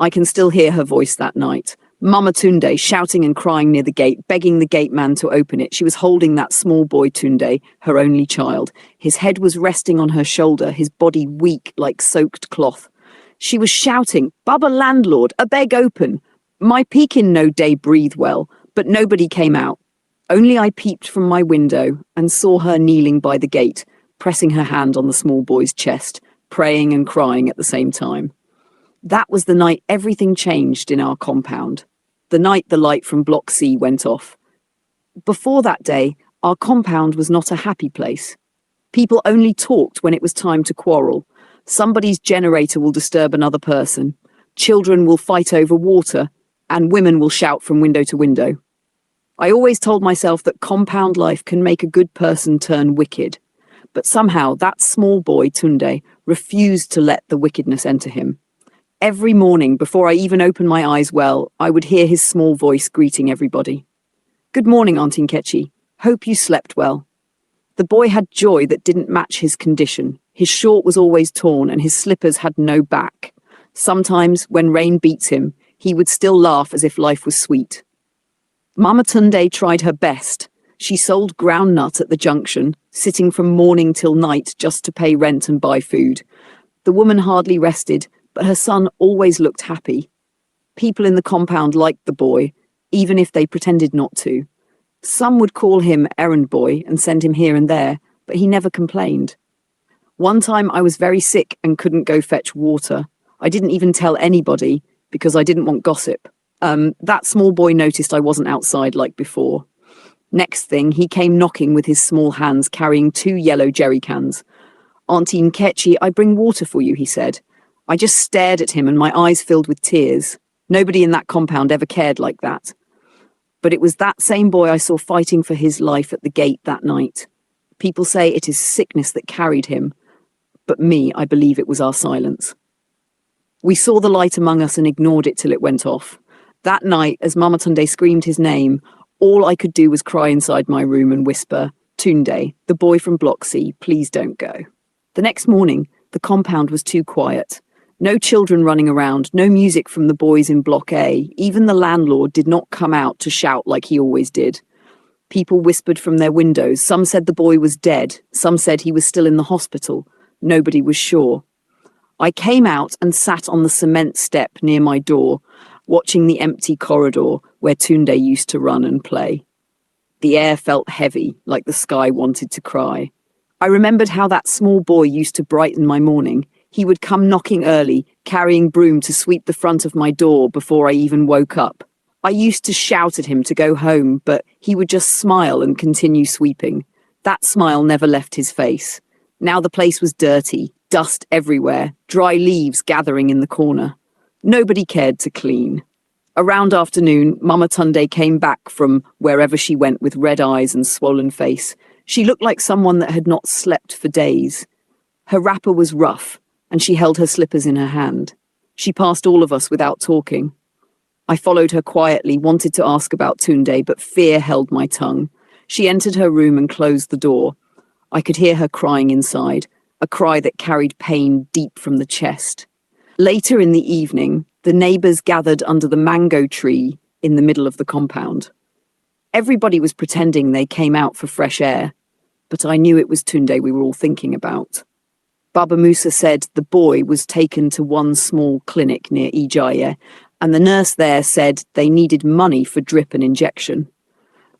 I can still hear her voice that night. Mama Tunde shouting and crying near the gate, begging the gate man to open it. She was holding that small boy Tunde, her only child. His head was resting on her shoulder, his body weak like soaked cloth. She was shouting, "Baba landlord, a beg open." My Pekin no day breathe well, but nobody came out. Only I peeped from my window and saw her kneeling by the gate, pressing her hand on the small boy's chest, praying and crying at the same time. That was the night everything changed in our compound. The night the light from Block C went off. Before that day, our compound was not a happy place. People only talked when it was time to quarrel. Somebody's generator will disturb another person. Children will fight over water, and women will shout from window to window. I always told myself that compound life can make a good person turn wicked. But somehow that small boy, Tunde, refused to let the wickedness enter him. Every morning, before I even opened my eyes well, I would hear his small voice greeting everybody. "Good morning, Auntie Nkechi. Hope you slept well." The boy had joy that didn't match his condition. His short was always torn and his slippers had no back. Sometimes, when rain beats him, he would still laugh as if life was sweet. Mama Tunde tried her best. She sold groundnut at the junction, sitting from morning till night just to pay rent and buy food. The woman hardly rested, but her son always looked happy. People in the compound liked the boy, even if they pretended not to. Some would call him errand boy and send him here and there, but he never complained. One time I was very sick and couldn't go fetch water. I didn't even tell anybody because I didn't want gossip. That small boy noticed I wasn't outside like before. Next thing, he came knocking with his small hands carrying 2 yellow jerry cans. "Auntie Nkechi, I bring water for you," he said. I just stared at him and my eyes filled with tears. Nobody in that compound ever cared like that. But it was that same boy I saw fighting for his life at the gate that night. People say it is sickness that carried him, but me, I believe it was our silence. We saw the light among us and ignored it till it went off. That night, as Mama Tunde screamed his name, all I could do was cry inside my room and whisper, "Tunde, the boy from Block C, please don't go." The next morning, the compound was too quiet. No children running around, no music from the boys in Block A. Even the landlord did not come out to shout like he always did. People whispered from their windows. Some said the boy was dead. Some said he was still in the hospital. Nobody was sure. I came out and sat on the cement step near my door, watching the empty corridor where Tunde used to run and play. The air felt heavy, like the sky wanted to cry. I remembered how that small boy used to brighten my morning. He would come knocking early, carrying broom to sweep the front of my door before I even woke up. I used to shout at him to go home, but he would just smile and continue sweeping. That smile never left his face. Now the place was dirty, dust everywhere, dry leaves gathering in the corner. Nobody cared to clean. Around afternoon, Mama Tunde came back from wherever she went with red eyes and swollen face. She looked like someone that had not slept for days. Her wrapper was rough, and she held her slippers in her hand. She passed all of us without talking. I followed her quietly, wanted to ask about Tunde, but fear held my tongue. She entered her room and closed the door. I could hear her crying inside, a cry that carried pain deep from the chest. Later in the evening, the neighbours gathered under the mango tree in the middle of the compound. Everybody was pretending they came out for fresh air, but I knew it was Tunde we were all thinking about. Baba Musa said the boy was taken to one small clinic near Ijaye, and the nurse there said they needed money for drip and injection.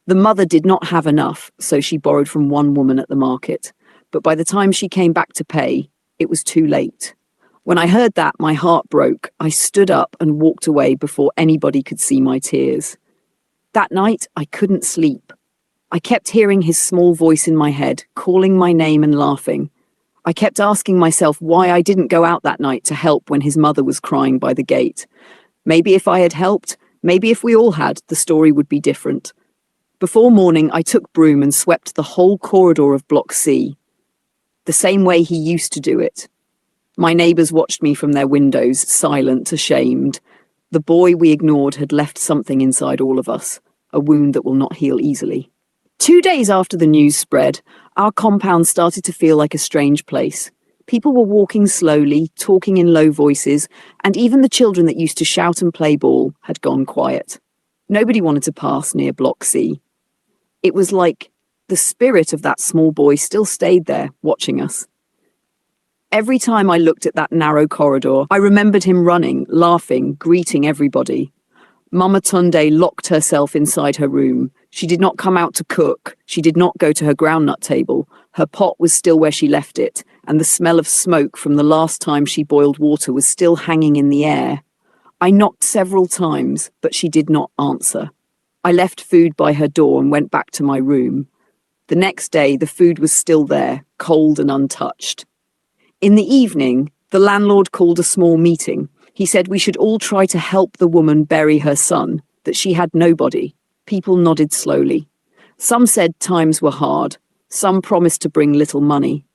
The mother did not have enough, so she borrowed from one woman at the market, but by the time she came back to pay, it was too late. When I heard that, my heart broke. I stood up and walked away before anybody could see my tears. That night, I couldn't sleep. I kept hearing his small voice in my head, calling my name and laughing. I kept asking myself why I didn't go out that night to help when his mother was crying by the gate. Maybe if I had helped, maybe if we all had, the story would be different. Before morning, I took broom and swept the whole corridor of Block C, the same way he used to do it. My neighbours watched me from their windows, silent, ashamed. The boy we ignored had left something inside all of us, a wound that will not heal easily. 2 days after the news spread, our compound started to feel like a strange place. People were walking slowly, talking in low voices, and even the children that used to shout and play ball had gone quiet. Nobody wanted to pass near Block C. It was like the spirit of that small boy still stayed there, watching us. Every time I looked at that narrow corridor, I remembered him running, laughing, greeting everybody. Mama Tunde locked herself inside her room. She did not come out to cook. She did not go to her groundnut table. Her pot was still where she left it, and the smell of smoke from the last time she boiled water was still hanging in the air. I knocked several times, but she did not answer. I left food by her door and went back to my room. The next day, the food was still there, cold and untouched. In the evening, the landlord called a small meeting. He said we should all try to help the woman bury her son, that she had nobody. People nodded slowly. Some said times were hard. Some promised to bring little money.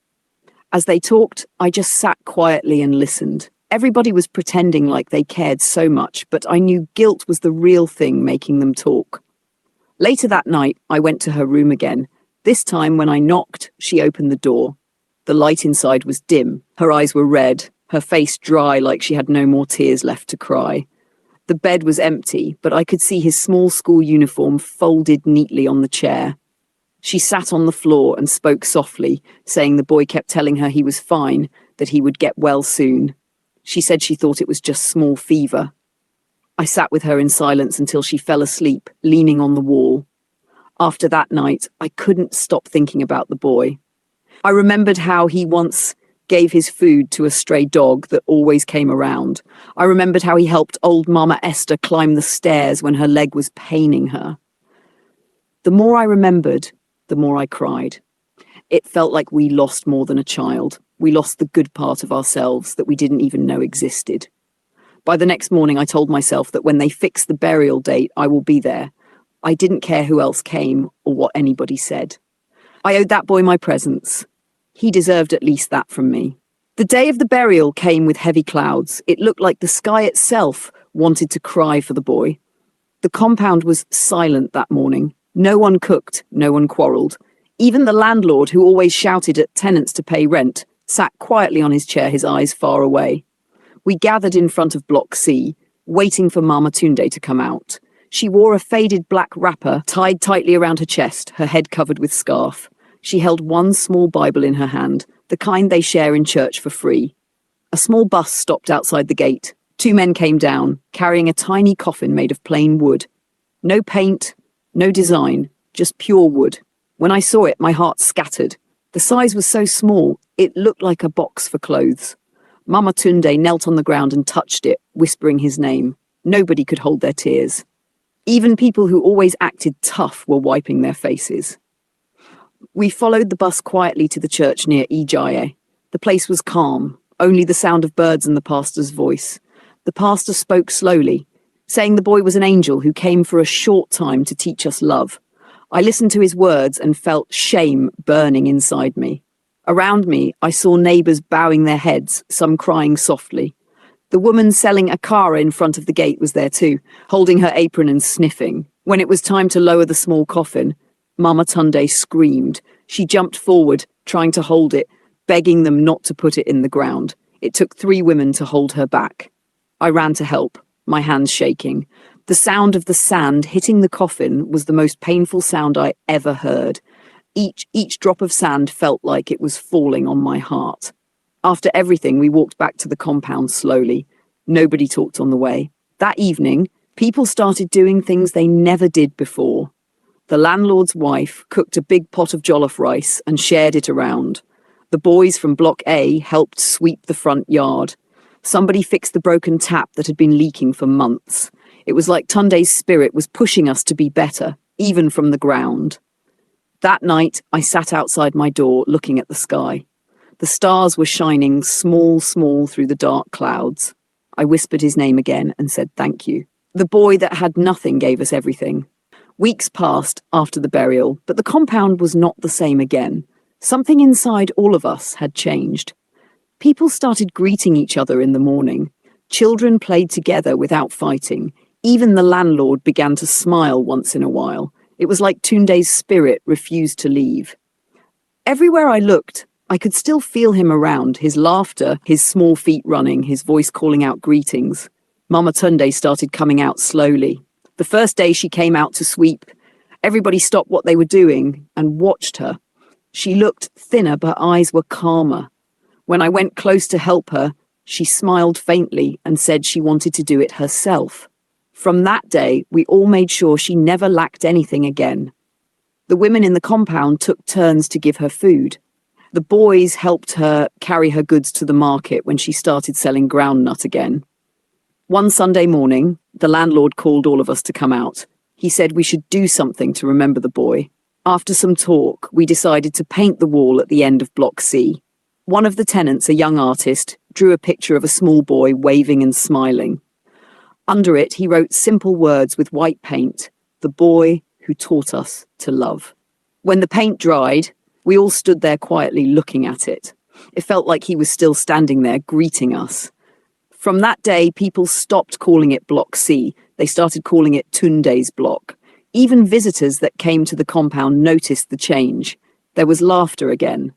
As they talked, I just sat quietly and listened. Everybody was pretending like they cared so much, but I knew guilt was the real thing making them talk. Later that night, I went to her room again. This time, when I knocked, she opened the door. The light inside was dim. Her eyes were red, her face dry like she had no more tears left to cry. The bed was empty, but I could see his small school uniform folded neatly on the chair. She sat on the floor and spoke softly, saying the boy kept telling her he was fine, that he would get well soon. She said she thought it was just small fever. I sat with her in silence until she fell asleep, leaning on the wall. After that night, I couldn't stop thinking about the boy. I remembered how he once gave his food to a stray dog that always came around. I remembered how he helped old Mama Esther climb the stairs when her leg was paining her. The more I remembered, the more I cried. It felt like we lost more than a child. We lost the good part of ourselves that we didn't even know existed. By the next morning, I told myself that when they fix the burial date, I will be there. I didn't care who else came or what anybody said. I owed that boy my presence. He deserved at least that from me. The day of the burial came with heavy clouds. It looked like the sky itself wanted to cry for the boy. The compound was silent that morning. No one cooked, no one quarrelled. Even the landlord, who always shouted at tenants to pay rent, sat quietly on his chair, his eyes far away. We gathered in front of Block C, waiting for Mama Tunde to come out. She wore a faded black wrapper tied tightly around her chest, her head covered with scarf. She held one small Bible in her hand, the kind they share in church for free. A small bus stopped outside the gate. 2 men came down, carrying a tiny coffin made of plain wood. No paint, no design, just pure wood. When I saw it, my heart scattered. The size was so small, it looked like a box for clothes. Mama Tunde knelt on the ground and touched it, whispering his name. Nobody could hold their tears. Even people who always acted tough were wiping their faces. We followed the bus quietly to the church near Ijaye. The place was calm, only the sound of birds and the pastor's voice. The pastor spoke slowly, saying the boy was an angel who came for a short time to teach us love. I listened to his words and felt shame burning inside me. Around me, I saw neighbours bowing their heads, some crying softly. The woman selling akara in front of the gate was there too, holding her apron and sniffing. When it was time to lower the small coffin, Mama Tunde screamed. She jumped forward, trying to hold it, begging them not to put it in the ground. It took 3 women to hold her back. I ran to help, my hands shaking. The sound of the sand hitting the coffin was the most painful sound I ever heard. Each drop of sand felt like it was falling on my heart. After everything, we walked back to the compound slowly. Nobody talked on the way. That evening, people started doing things they never did before. The landlord's wife cooked a big pot of jollof rice and shared it around. The boys from Block A helped sweep the front yard. Somebody fixed the broken tap that had been leaking for months. It was like Tunde's spirit was pushing us to be better, even from the ground. That night, I sat outside my door looking at the sky. The stars were shining small through the dark clouds. I whispered his name again and said thank you. The boy that had nothing gave us everything. Weeks passed after the burial, but the compound was not the same again. Something inside all of us had changed. People started greeting each other in the morning. Children played together without fighting. Even the landlord began to smile once in a while. It was like Tunde's spirit refused to leave. Everywhere I looked, I could still feel him around, his laughter, his small feet running, his voice calling out greetings. Mama Tunde started coming out slowly. The first day she came out to sweep, everybody stopped what they were doing and watched her. She looked thinner, but her eyes were calmer. When I went close to help her, she smiled faintly and said she wanted to do it herself. From that day, we all made sure she never lacked anything again. The women in the compound took turns to give her food. The boys helped her carry her goods to the market when she started selling groundnut again. One Sunday morning, the landlord called all of us to come out. He said we should do something to remember the boy. After some talk, we decided to paint the wall at the end of Block C. One of the tenants, a young artist, drew a picture of a small boy waving and smiling. Under it, he wrote simple words with white paint, "The boy who taught us to love." When the paint dried, we all stood there quietly looking at it. It felt like he was still standing there greeting us. From that day, people stopped calling it Block C. They started calling it Tunde's block. Even visitors that came to the compound noticed the change. There was laughter again.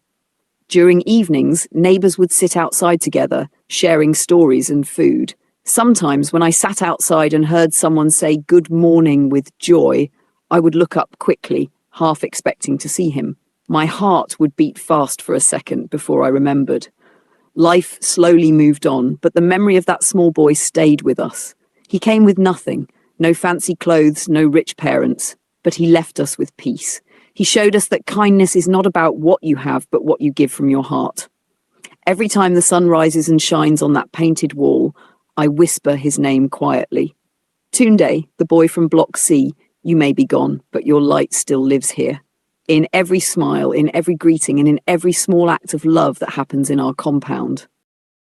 During evenings, neighbours would sit outside together, sharing stories and food. Sometimes when I sat outside and heard someone say good morning with joy, I would look up quickly, half expecting to see him. My heart would beat fast for a second before I remembered. Life slowly moved on, but the memory of that small boy stayed with us. He came with nothing, no fancy clothes, no rich parents, but he left us with peace. He showed us that kindness is not about what you have, but what you give from your heart. Every time the sun rises and shines on that painted wall, I whisper his name quietly. Tunde, the boy from Block C, you may be gone, but your light still lives here. In every smile, in every greeting, and in every small act of love that happens in our compound.